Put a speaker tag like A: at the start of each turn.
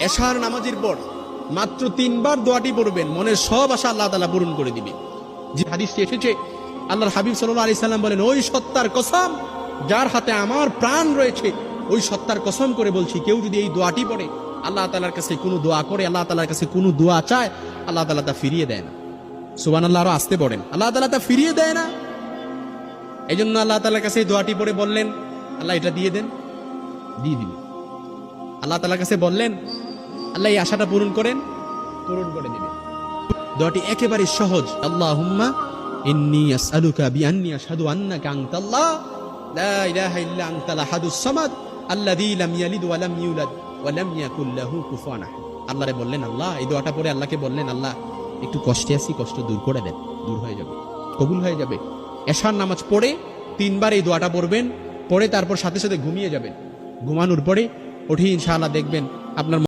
A: এশার নামাজের পর মাত্র 3 বার দোয়াটি পড়বেন, মনের সব আশা আল্লাহ তাআলা পূরণ করে দিবে। যে হাদিসটি এসেছে, আল্লাহর হাবিব সাল্লাল্লাহু আলাইহি সাল্লাম বলেন, ওই সত্তার কসম যার হাতে আমার প্রাণ রয়েছে, ওই সত্তার কসম করে বলছি, কেউ যদি এই দোয়াটি পড়ে, আল্লাহ তাআলার কাছে কোনো দোয়া করে, আল্লাহ তাআলার কাছে কোনো দোয়া চায়, আল্লাহ তাআলা তা ফিরিয়ে দেয় না। সুবহানাল্লাহ, আরো আসতে পড়েন, আল্লাহ তাআলা তা ফিরিয়ে দেয় না। এই জন্য আল্লাহ তাআলার কাছে এই দোয়াটি পড়ে বললেন, আল্লাহ এটা দিয়ে দেন, দিয়ে দিবেন। আল্লাহ তাআলার কাছে বললেন, আল্লাহ এই আশাটা পূরণ করেন, পূরণ করে দিবেন। দোয়াটি একেবারে সহজ। আল্লাহুম্মা ইন্নী আসআলুকা বিআন্নী আশহাদু আন্নাকা আনতাল্লাহ লা ইলাহা ইল্লা আনতাল আহাদুস সামাদ আল্লাযী লাম ইয়ালিদ ওয়া লাম ইউলাদ ওয়া লাম ইয়াকুল লাহু কুফুয়ান আহাদ। আল্লাহরে বললেন, আল্লাহ এই দোয়াটা পড়ে আল্লাহকে বললেন, আল্লাহ একটু কষ্টে আছি, কষ্ট দূর করে দেন, দূর হয়ে যাবে, কবুল হয়ে যাবে। এশার নামাজ পড়ে 3 বার এই দোয়াটা পড়বেন, পড়ে তারপর সাথে সাথে ঘুমিয়ে যাবেন। ঘুমানোর পরে উঠে ইনশাআল্লাহ দেখবেন আপনার